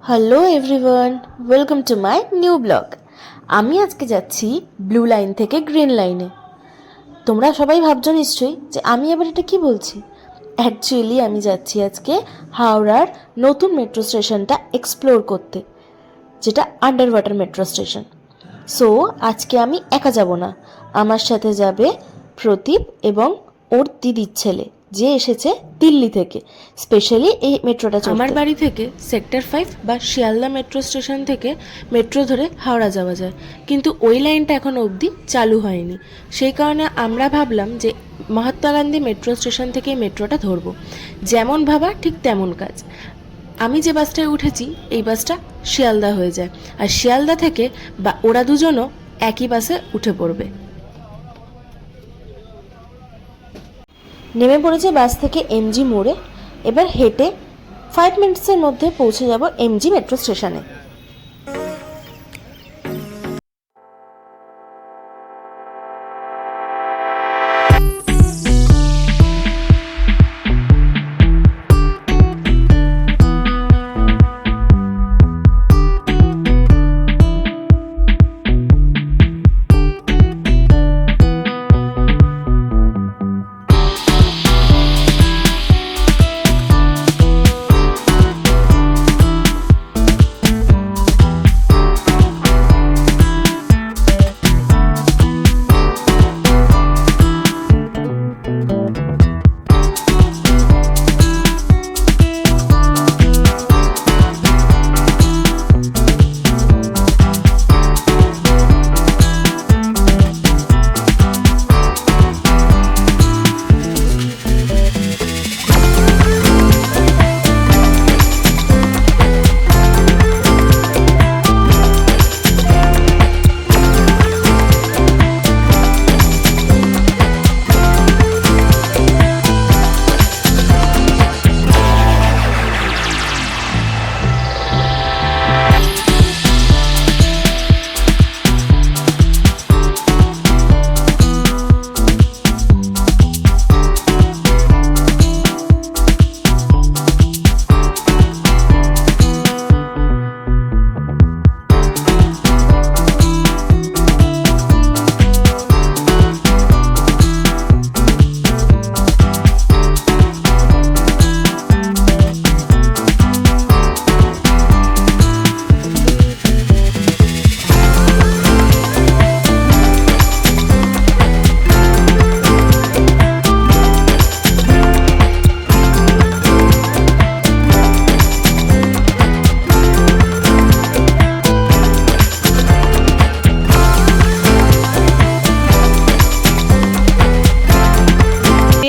Hello everyone, welcome to my new blog. আমি আজকে যাচ্ছি ব্লু লাইন থেকে গ্রিন লাইনে। তোমরা সবাই ভাবছো নিশ্চয়ই যে আমি আবার এটা কি বলছি। অ্যাকচুয়ালি আমি যাচ্ছি আজকে হাওড়ার নতুন মেট্রো স্টেশনটা এক্সপ্লোর করতে, যেটা under water metro station. So আজকে আমি একা যাব না, আমার সাথে যাবে প্রদীপ এবং ওর দিদির ছেলে, যে এসেছে দিল্লি থেকে স্পেশালি এই মেট্রোটা চড়তে। আমার বাড়ি থেকে সেক্টর 5 বা শিয়ালদা মেট্রো স্টেশন থেকে মেট্রো ধরে হাওড়া যাওয়া যায়, কিন্তু ওই লাইনটা এখন অবধি চালু হয়নি। সেই কারণে আমরা ভাবলাম যে মহাত্মা গান্ধী মেট্রো স্টেশন থেকে মেট্রোটা ধরবো। যেমন ভাবা ঠিক তেমন কাজ। আমি যে বাসটায় উঠেছি এই বাসটা শিয়ালদা হয়ে যায়, আর শিয়ালদা থেকে বা ওরা দুজনও একই বাসে উঠে পড়বে। নেমে পড়েছে বাস থেকে এমজি মোড়ে। এবার হেঁটে 5 মিনিটসের মধ্যে পৌঁছে যাব এমজি মেট্রো স্টেশনে।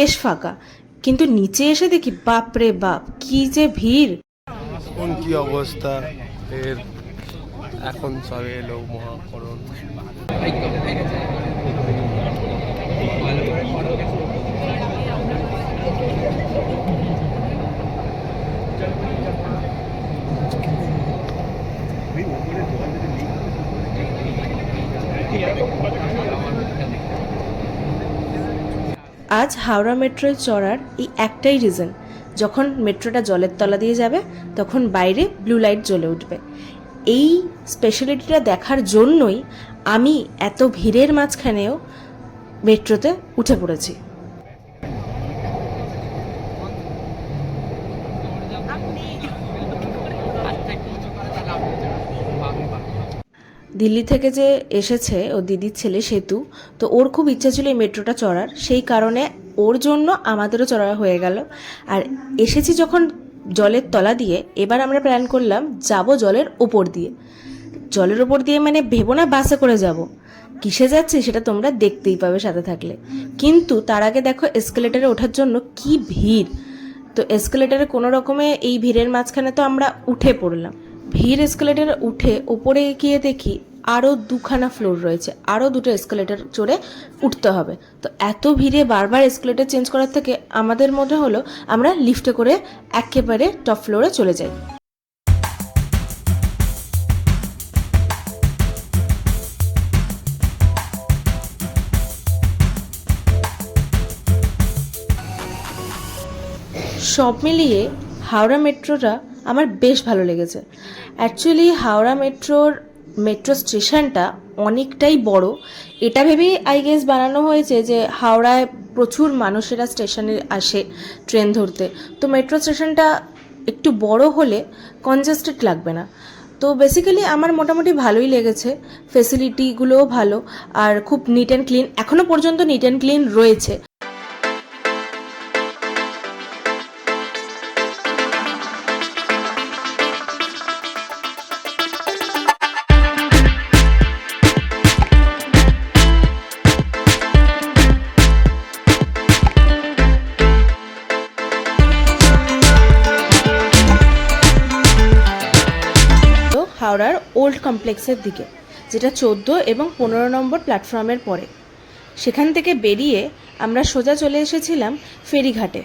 বেশ ফাঁকা, কিন্তু নিচে এসে দেখি বাপরে বাপ কি যে ভিড়। এখন কি অবস্থা এর, এখন সবে এলো মহাকরণ। আজ হাওড়া মেট্রোয় চড়ার এই একটাই রিজন, যখন মেট্রোটা জলের তলা দিয়ে যাবে তখন বাইরে ব্লু লাইট জ্বলে উঠবে। এই স্পেশালিটিটা দেখার জন্যই আমি এত ভিড়ের মাঝখানেও মেট্রোতে উঠে পড়েছি। দিল্লি থেকে যে এসেছে ও দিদির ছেলে সেতু, তো ওর খুব ইচ্ছা ছিল এই মেট্রোটা চড়ার, সেই কারণে ওর জন্য আমাদেরও চড়া হয়ে গেল। আর এসেছি যখন জলের তলা দিয়ে, এবার আমরা প্ল্যান করলাম যাব জলের ওপর দিয়ে। জলের ওপর দিয়ে মানে ভেবো না বাসে করে যাব, কিসে যাচ্ছে সেটা তোমরা দেখতেই পাবে সাথে থাকলে। কিন্তু তার আগে দেখো এসকেলেটারে ওঠার জন্য কি ভিড়। তো এসকেলেটারে কোনো রকমে এই ভিড়ের মাঝখানে তো আমরা উঠে পড়লাম। ভিড় এসকেলেটারে উঠে ওপরে গিয়ে দেখি আরও 2খানা ফ্লোর রয়েছে, আরও 2টো এসকেলেটার চড়ে উঠতে হবে। তো এত ভিড়ে বারবার এসকেলেটার চেঞ্জ করার থেকে আমাদের মনে হলো আমরা লিফটে করে একেবারে টপ ফ্লোরে চলে যাই। সব মিলিয়ে হাওড়া মেট্রোটা আমার বেশ ভালো লেগেছে। অ্যাকচুয়ালি হাওড়া মেট্রো স্টেশনটা অনেকটাই বড়। এটা ভেবেই আই গেস বানানো হয়েছে যে হাওড়ায় প্রচুর মানুষেরা স্টেশনে আসে ট্রেন ধরতে, তো মেট্রো স্টেশনটা একটু বড় হলে কনজেস্টেড লাগবে না। তো বেসিক্যালি আমার মোটামুটি ভালোই লেগেছে, ফেসিলিটিগুলোও ভালো আর খুব নিট অ্যান্ড ক্লিন, এখনও পর্যন্ত নিট অ্যান্ড ক্লিন রয়েছে। হাওড়ার ওল্ড কমপ্লেক্সের দিকে, যেটা 14 এবং 15 নম্বর প্ল্যাটফর্মের পরে। সেখান থেকে বেরিয়ে আমরা সোজা চলে এসেছিলাম ফেরিঘাটে।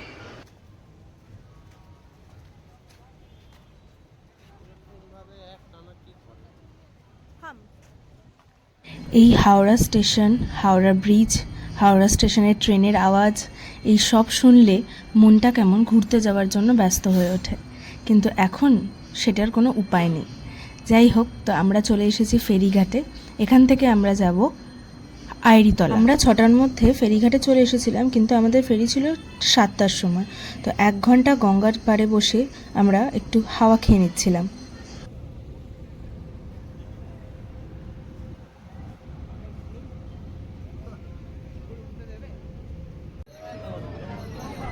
এই হাওড়া স্টেশন, হাওড়া ব্রিজ, হাওড়া স্টেশনের ট্রেনের আওয়াজ এই সব শুনলে মনটা কেমন ঘুরতে যাওয়ার জন্য ব্যস্ত হয়ে ওঠে, কিন্তু এখন সেটার কোনো উপায় নেই। যাই হোক, তো আমরা চলে এসেছি ফেরিঘাটে। এখান থেকে আমরা যাব আইরিতলা। আমরা 6টার মধ্যে ফেরিঘাটে চলে এসেছিলাম, কিন্তু আমাদের ফেরি ছিল 7টার সময়। তো 1 ঘন্টা গঙ্গার পাড়ে বসে আমরা একটু হাওয়া খেয়ে নিচ্ছিলাম।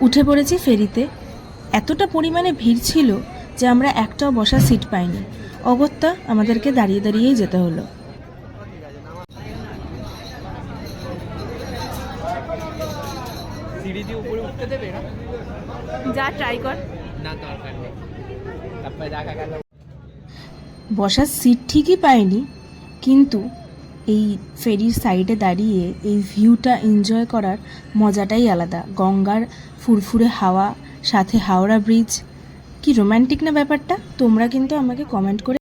উঠে পড়েছি ফেরিতে। এতটা পরিমাণে ভিড় ছিল যে আমরা একটাও বসার সিট পাইনি, অগত্যা আমাদেরকে দাঁড়িয়ে দাঁড়িয়েই যেতে হলো। সিঁড়ি দিয়ে উপরে উঠতে দেবে না? যা ট্রাই কর। না, দরকার নেই। তারপরে দেখা গেল বসার সিট ঠিকই পাইনি, কিন্তু এই ফেরির সাইডে দাঁড়িয়ে এই ভিউটা এনজয় করার মজাটাই আলাদা। গঙ্গার ফুরফুরে হাওয়া, সাথে হাওড়া ব্রিজ, কি রোম্যান্টিক না ব্যাপারটা। তোমরা কিন্তু আমাকে কমেন্ট করে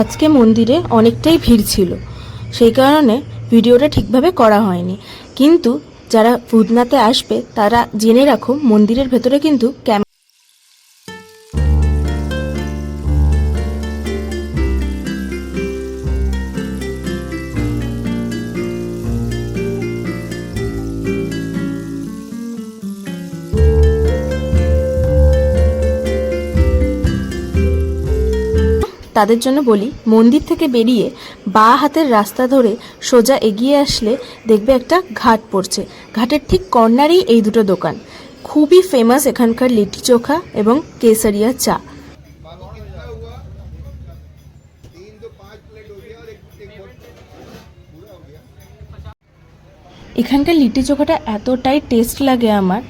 আজকে মন্দিরে অনেকটাই ভিড় ছিল, সেই কারণে ভিডিওটা ঠিকভাবে করা হয়নি। কিন্তু যারা ভূতনাথে আসবে তারা জেনে রাখো, মন্দিরের ভেতরে কিন্তু তাদের জন্য বলি, মন্দির থেকে বেরিয়ে বাঁ হাতের রাস্তা ধরে সোজা এগিয়ে আসলে দেখবে একটা ঘাট পড়ছে। ঘাটের ঠিক কর্নারেই এই দুটো দোকান। খুবই ফেমাস এখানকার লিট্টি চোখা এবং কেসারিয়া চা। এখানকার লিট্টি চোখাটা এতটাই টেস্ট লাগে আমার,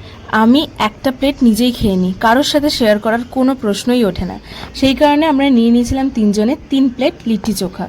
আমি একটা প্লেট নিজেই খেয়ে নিই, কারোর সাথে শেয়ার করার কোনো প্রশ্নই ওঠে না। সেই কারণে আমরা নিয়ে নিয়েছিলাম 3 জনে 3 প্লেট লিট্টি চোখা।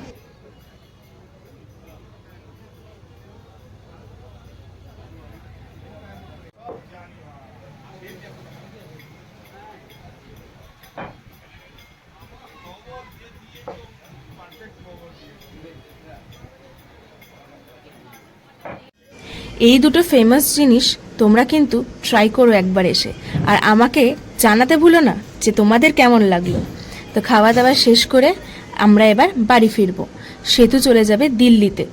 এই দুটো ফেমাস জিনিস তোমরা কিন্তু ট্রাই করো একবার এসে, আর আমাকে জানাতে ভুলো না যে তোমাদের কেমন লাগলো। তো খাওয়া দাওয়া শেষ করে আমরা এবার বাড়ি ফিরবো। সেতু চলে যাবে দিল্লিতে।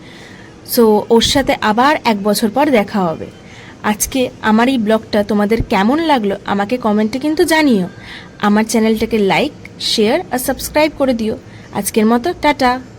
সো ওর সাথে আবার 1 বছর পর দেখা হবে। আজকে আমার এই ব্লগটা তোমাদের কেমন লাগলো আমাকে কমেন্টে কিন্তু জানিও। আমার চ্যানেলটাকে লাইক, শেয়ার আর সাবস্ক্রাইব করে দিও। আজকের মতো টাটা।